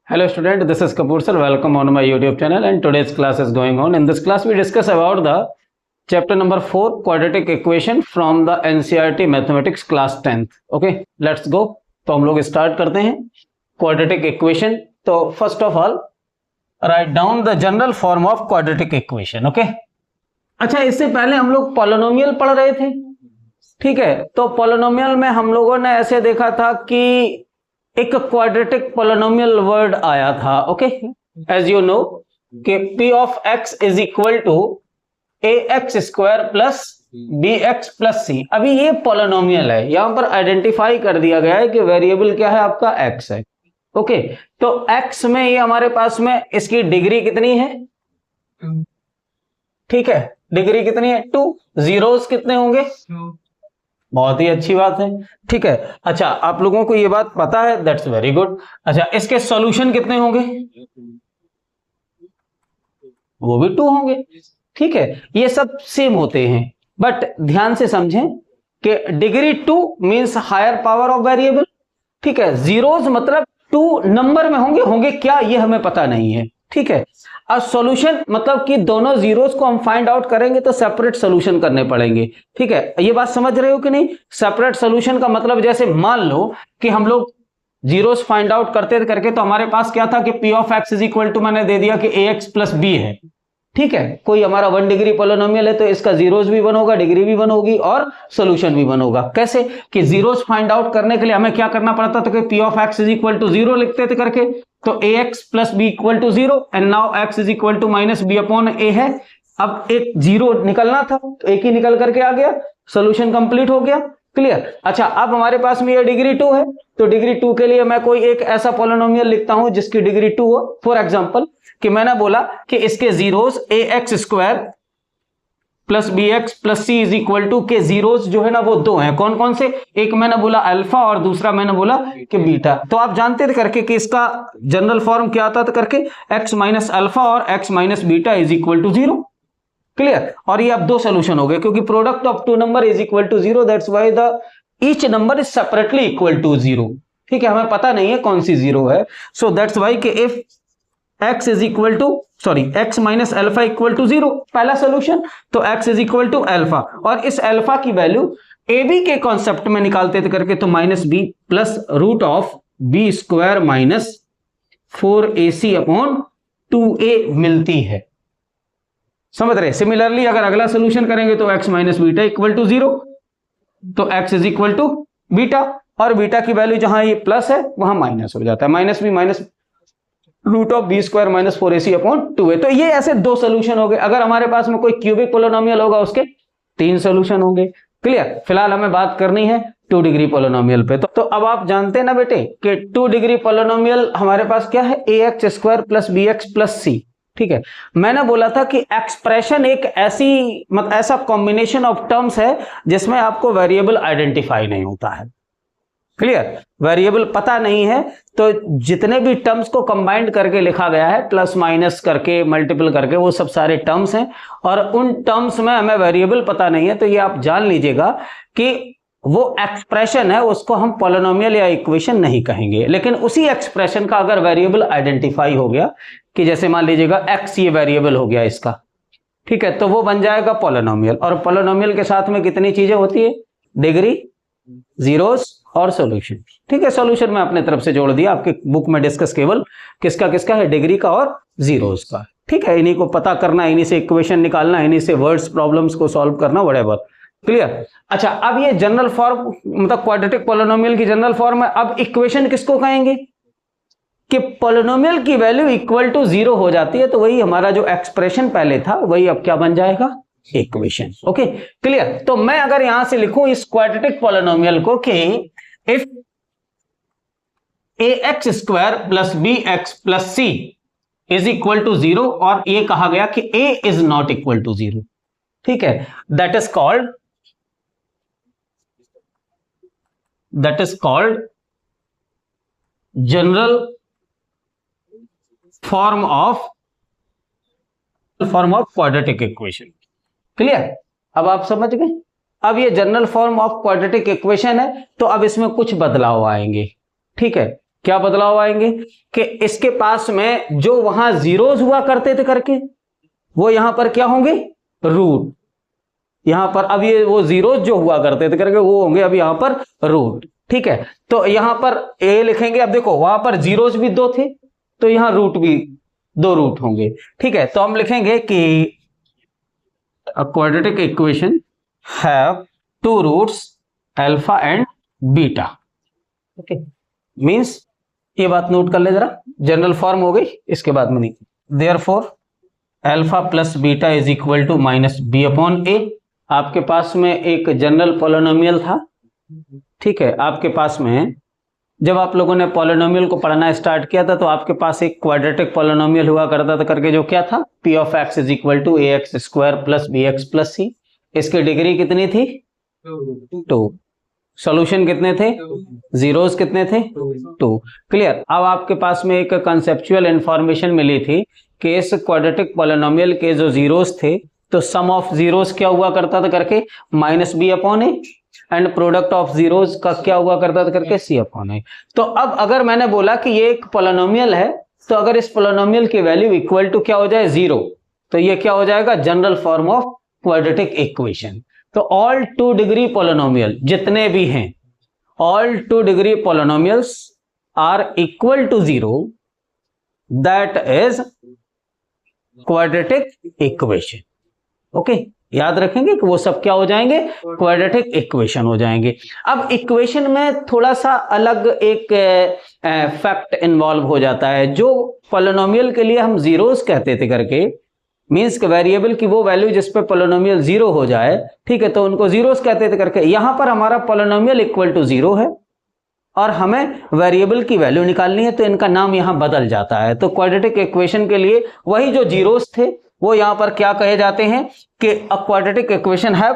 Hello student, this is Kapoor sir. Welcome on my YouTube channel and today's class is going on. In this class we discuss about the chapter number 4 quadratic equation from the NCERT Mathematics class 10th. Okay, let's go. तो हम लोग start करते हैं quadratic equation. तो first of all write down the general form of quadratic equation. Okay. अच्छा, इससे पहले हम लोग पॉलिनोमियल पढ़ रहे थे, ठीक है। तो पॉलिनोमियल में हम लोगों ने ऐसे देखा था कि एक क्वाड्रेटिक पॉलिनोमियल वर्ड आया था। ओके, एज यू नो कि p of x is equal to ax square plus bx plus c। अभी ये पॉलिनोमियल है, यहां पर आइडेंटिफाई कर दिया गया है कि वेरिएबल क्या है, आपका x है। ओके, तो x में ये हमारे पास में इसकी डिग्री कितनी है, ठीक है, डिग्री कितनी है 2, जीरोस कितने होंगे, बहुत ही अच्छी बात है, ठीक है। अच्छा, आप लोगों को ये बात पता है, दैट्स वेरी गुड। अच्छा, इसके सॉल्यूशन कितने होंगे, वो भी 2 होंगे, ठीक है। ये सब सेम होते हैं, बट ध्यान से समझें कि degree 2 means higher power of variable, ठीक है। जीरोस मतलब 2 नंबर में होंगे क्या ये हमें पता नहीं है, ठीक है। अब सॉल्यूशन मतलब कि दोनों जीरोस को हम फाइंड आउट करेंगे तो सेपरेट सॉल्यूशन करने पड़ेंगे, ठीक है। ये बात समझ रहे हो कि नहीं। सेपरेट सॉल्यूशन का मतलब जैसे मान लो कि हम लोग जीरोस फाइंड आउट करके तो हमारे पास क्या था कि p of x is equal to मैंने दे दिया कि ax प्लस b है, ठीक है। कोई हमारा 1 डिग्री पॉलिनोमियल है तो इसका जीरोस भी 1 होगा, डिग्री भी 1 होगी और सॉल्यूशन भी 1 होगा। कैसे कि जीरोस फाइंड आउट करने के लिए हमें क्या करना पड़ता था कि p of x is equal to 0 लिखते थे करके, तो ax plus b equal to 0 and now x is equal to minus b upon a है। अब एक जीरो निकलना था तो एक ही निकल करके आ गया, सॉल्यूशन कंप्लीट हो गया, क्लियर। अच्छा, अब हमारे पास में ये डिग्री 2 है, तो डिग्री 2 के लिए मैं कोई एक ऐसा पॉलिनोमियल लिखता हूं जिसकी डिग्री 2 हो। फॉर एग्जांपल कि मैंने बोला कि इसके zeros ax square plus bx plus c is equal to के जीरोस जो है ना वो 2 हैं। कौन कौन से, एक मैंने बोला अल्फा और दूसरा मैंने बोला कि बीटा। तो आप जानते थे करके कि इसका जनरल फॉर्म क्या आता था करके, x माइनस अल्फा और x minus beta is equal to 0, clear. और ये अब 2 सोल्यूशन हो गए क्योंकि product of 2 number is equal to 0, that's why the each number is separately equal to 0, ठीक है। हमें पता नहीं है कौन सी 0 है, सो दैट्स व्हाई कि if x is equal to x minus alpha equal to 0, पहला सोल्यूशन, तो x is equal to alpha, और इस अल्फा की वैल्यू ए बी के कॉन्सेप्ट में निकालते थे करके, तो minus B plus root of B square minus 4ac upon 2a मिलती है, समझ रहे। सिमिलरली अगर अगला सोल्यूशन करेंगे तो x minus beta equal to 0, तो x is equal to beta, और बीटा की वैल्यू जहां ये प्लस है वहां माइनस हो जाता है, minus B minus root of B square minus 4ac upon 2a। तो ये ऐसे 2 सोल्यूशन हो गए। अगर हमारे पास में कोई क्यूबिक पोलिनोमियल होगा उसके 3 सोल्यूशन होंगे, क्लियर। फिलहाल हमें बात करनी है 2 डिग्री पोलिनोमियल पे। तो अब आप जानते हैं ना बेटे कि 2 डिग्री पोलिनोमियल हमारे पास क्या है, ax square plus bx plus c, ठीक है। मैंने बोला था कि एक्सप्रेशन एक ऐसा कॉम्बिनेशन ऑफ टर्म्स है जिसमें आपको वेरिएबल आइडेंटिफाई नहीं होता है, क्लियर। वेरिएबल पता नहीं है तो जितने भी टर्म्स को कंबाइंड करके लिखा गया है, प्लस माइनस करके मल्टीपल करके, वो सब सारे टर्म्स हैं, और उन टर्म्स में हमें वेरिएबल पता नहीं है। तो ये आप जान लीजिएगा कि वो एक्सप्रेशन है, उसको हम पॉलिनोमियल या इक्वेशन नहीं कहेंगे। लेकिन उसी एक्सप्रेशन का अगर वेरिएबल आइडेंटिफाई हो गया कि जैसे मान लीजिएगा x ये वेरिएबल हो गया इसका, ठीक है, तो वो बन जाएगा पॉलिनोमियल। और पॉलिनोमियल के साथ में कितनी चीजें होती है, डिग्री, जीरोस और सॉल्यूशन, ठीक है। सॉल्यूशन मैं अपने तरफ से जोड़ दिया, आपके बुक में डिस्कस केवल किसका किसका है, डिग्री का और जीरोस का, ठीक है। इन्हीं को पता करना, इन्हीं से इक्वेशन निकालना, इन्हीं से वर्ड्स प्रॉब्लम्स को सॉल्व करना, व्हाटएवर, क्लियर। अच्छा, अब ये जनरल फॉर्म मतलब क्वाड्रेटिक पॉलिनोमियल की जनरल फॉर्म है। अब इक्वेशन किसको कहेंगे कि पॉलिनोमियल की वैल्यू इक्वल टू 0 हो जाती है, तो वही हमारा जो एक्सप्रेशन पहले था वही अब क्या बन जाएगा, इक्वेशन। Okay, clear. तो मैं अगर यहां से लिखूं इस क्वाड्रेटिक पॉलिनोमियल को कि if ax square plus bx plus c is equal to 0, और ये कहा गया कि a is not equal to 0, ठीक है, that is called general form of quadratic equation, clear. अब आप समझ गए। अब ये general form of quadratic equation है, तो अब इसमें कुछ बदलाव आएंगे, ठीक है। क्या बदलाव आएंगे कि इसके पास में जो वहां जीरोज हुआ करते थे करके वो यहां पर क्या होंगे, रूट। यहां पर अब ये वो जीरोज जो हुआ करते थे करके वो होंगे अब यहां पर रूट। ठीक है, तो यहां पर ए लिखेंगे। अब देखो वहां पर जीरोज भी 2 थे तो यहां रूट भी 2 रूट होंगे। ठीक है, तो हम लिखेंगे कि a quadratic equation have 2 roots alpha and beta। Okay, means ये बात नोट कर ले जरा, जनरल फॉर्म हो गई, इसके बाद में नहीं। Therefore alpha plus beta is equal to minus B upon A. आपके पास में एक जनरल पॉलिनोमियल था। ठीक है, आपके पास में जब आप लोगों ने पॉलिनोमियल को पढ़ना स्टार्ट किया था तो आपके पास एक क्वाड्रेटिक पॉलिनोमियल हुआ करता था करके, जो क्या था, P of X is equal to A X square plus B X plus C. इसकी डिग्री कितनी थी, 2। सॉल्यूशन कितने थे, जीरोस कितने थे, 2। क्लियर। अब आपके पास में एक कंसेप्चुअल इंफॉर्मेशन मिली थी कि इस क्वाड्रेटिक पॉलिनोमियल के जो जीरोस थे तो सम ऑफ जीरोस क्या हुआ करता था करके, minus B upon A, and product of zeros का क्या हुआ करता था करके, सी अपॉन ए। तो अब अगर मैंने बोला कि ये एक पॉलिनोमियल है तो अगर इस पॉलिनोमियल की वैल्यू इक्वल टू क्या हो जाए, 0, तो ये क्या हो जाएगा, general form of quadratic equation. तो ऑल 2 डिग्री पॉलिनोमियल जितने भी हैं, all 2 degree polynomials are equal to 0, that is quadratic equation. Okay, याद रखेंगे कि वो सब क्या हो जाएंगे, क्वाड्रेटिक इक्वेशन हो जाएंगे। अब इक्वेशन में थोड़ा सा अलग एक फैक्ट इन्वॉल्व हो जाता है। जो पॉलिनोमियल के लिए हम जीरोस कहते थे करके, मींस के वेरिएबल की वो वैल्यू जिस पे पॉलिनोमियल 0 हो जाए, ठीक है, तो उनको जीरोस कहते थे करके। यहां पर हमारा पॉलिनोमियल इक्वल टू 0 है और हमें वेरिएबल की वैल्यू निकालनी है, तो इनका नाम यहां बदल जाता है। तो क्वाड्रेटिक इक्वेशन के लिए वही जो जीरोस थे वो यहां पर क्या कहे जाते हैं कि a quadratic equation have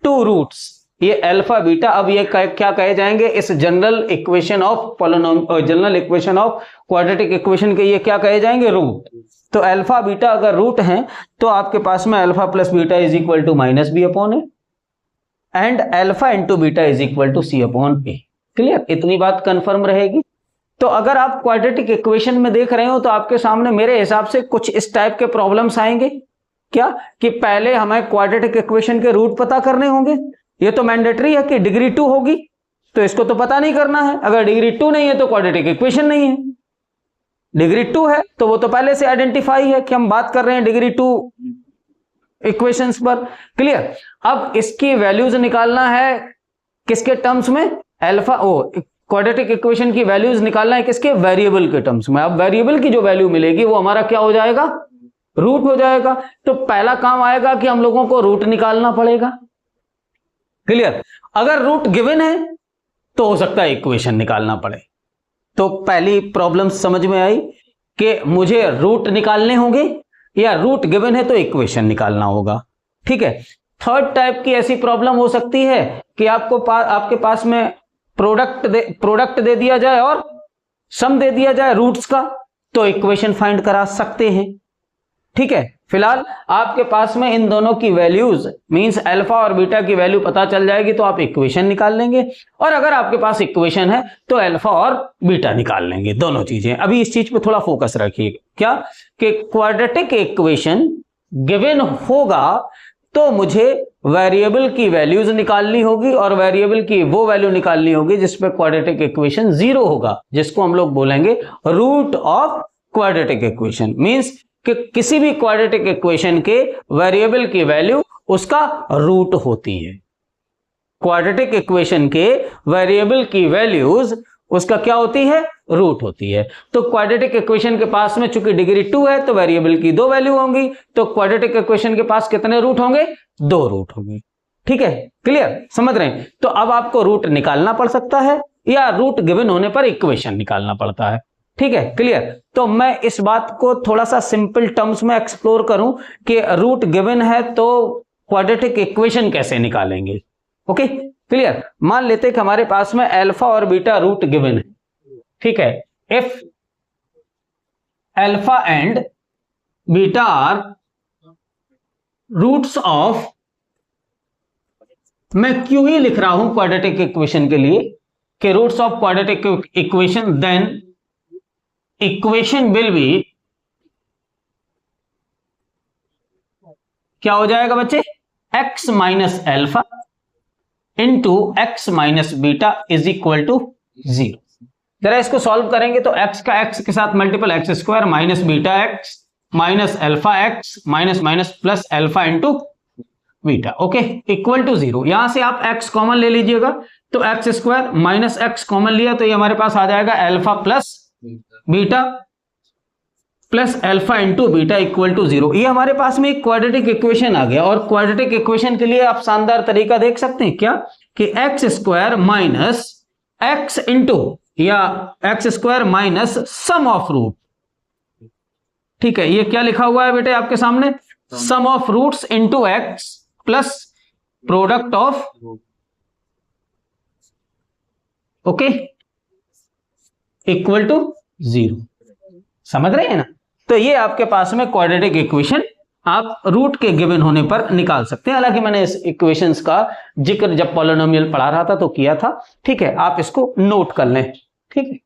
2 roots. ये अल्फा बीटा, अब ये क्या कहे जाएंगे, इस general equation of general equation of quadratic equation के ये क्या कहे जाएंगे, रूट। तो अल्फा बीटा अगर रूट हैं तो आपके पास में alpha plus beta is equal to minus B upon A and alpha into beta is equal to C upon A. Clear, इतनी बात कंफर्म रहेगी। तो अगर आप क्वाड्रेटिक इक्वेशन में देख रहे हो तो आपके सामने मेरे हिसाब से कुछ इस टाइप के प्रॉब्लम्स आएंगे, क्या कि पहले हमें क्वाड्रेटिक इक्वेशन के रूट पता करने होंगे। ये तो मैंडेटरी है कि डिग्री 2 होगी तो इसको तो पता नहीं करना है। अगर डिग्री 2 नहीं है तो क्वाड्रेटिक इक्वेशन नहीं है। डिग्री 2 है तो वो तो पहले से आइडेंटिफाई है कि हम बात कर रहे हैं डिग्री 2 इक्वेशंस पर। क्लियर। अब इसकी वैल्यूज निकालना है किसके टर्म्स में, अल्फा क्वाड्रेटिक इक्वेशन की वैल्यूज निकालना है किसके, वेरिएबल के टर्म्स में। अब वेरिएबल की जो वैल्यू मिलेगी वो हमारा क्या हो जाएगा, रूट हो जाएगा। तो पहला काम आएगा कि हम लोगों को रूट निकालना पड़ेगा। क्लियर। अगर रूट गिवन है तो हो सकता है इक्वेशन निकालना पड़े। तो पहली प्रॉब्लम समझ में आई कि मुझे रूट निकालने होंगे या रूट गिवन है तो इक्वेशन निकालना होगा। ठीक है। थर्ड टाइप की ऐसी प्रॉब्लम हो सकती है कि आपके पास में प्रोडक्ट दे दिया जाए और सम दे दिया जाए रूट्स का, तो इक्वेशन फाइंड करा सकते हैं। ठीक है। फिलहाल आपके पास में इन दोनों की वैल्यूज मींस अल्फा और बीटा की वैल्यू पता चल जाएगी तो आप इक्वेशन निकाल लेंगे, और अगर आपके पास इक्वेशन है तो अल्फा और बीटा निकाल लेंगे, दोनों चीजें। अभी इस चीज पे थोड़ा फोकस रखिए, क्या कि क्वाड्रेटिक इक्वेशन गिवन होगा तो मुझे वेरिएबल की वैल्यूज निकालनी होगी, और वेरिएबल की वो वैल्यू निकालनी होगी जिसपे क्वाड्रेटिक इक्वेशन 0 होगा, जिसको हम लोग बोलेंगे root of quadratic equation. Means कि किसी भी क्वाड्रेटिक इक्वेशन के वेरिएबल की वैल्यू उसका रूट होती है। क्वाड्रेटिक इक्वेशन के वेरिएबल की वैल्यूज उसका क्या होती है, रूट होती है। तो क्वाड्रेटिक इक्वेशन के पास में चूंकि डिग्री 2 है तो वेरिएबल की 2 वैल्यू होंगी, तो क्वाड्रेटिक इक्वेशन के पास कितने रूट होंगे, 2 रूट होंगे। ठीक है, क्लियर, समझ रहे हैं। तो अब आपको रूट निकालना पड़ सकता है या रूट गिवन होने पर इक्वेशन निकालना पड़ता है। ठीक है, क्लियर। तो मैं इस बात को थोड़ा सा सिंपल टर्म्स में एक्सप्लोर करूं कि रूट गिवन है तो क्वाड्रेटिक इक्वेशन कैसे निकालेंगे। Okay, clear. मान लेते कि हमारे पास में अल्फा और बीटा रूट गिवन है। ठीक है। If alpha and beta are roots of, मैं क्यों ही लिख रहा हूं क्वाड्रेटिक इक्वेशन के लिए कि roots of quadratic equation, then equation will be, क्या हो जाएगा बच्चे, x minus alpha into x minus beta is equal to 0। जरा इसको सॉल्व करेंगे तो x का x के साथ multiple x square minus beta x minus alpha x minus minus plus alpha into beta, okay, equal to 0। यहां से आप x कॉमन ले लीजिएगा तो x square minus x common लिया तो ये हमारे पास आ जाएगा alpha plus beta plus alpha into beta equal to 0। ये हमारे पास में एक क्वाड्रेटिक इक्वेशन आ गया। और क्वाड्रेटिक इक्वेशन के लिए आप शानदार तरीका देख सकते हैं क्या, कि X square minus X into या X square minus sum of root, ठीक है, ये क्या लिखा हुआ है बेटे आपके सामने, sum of roots into X plus product of, okay, equal to 0। समझ रहे हैं ना। तो ये आपके पास में क्वाड्रेटिक इक्वेशन आप रूट के गिवन होने पर निकाल सकते हैं। हालांकि मैंने इस इक्वेशंस का जिक्र जब पॉलिनोमियल पढ़ा रहा था तो किया था, ठीक है, आप इसको नोट कर लें, ठीक है।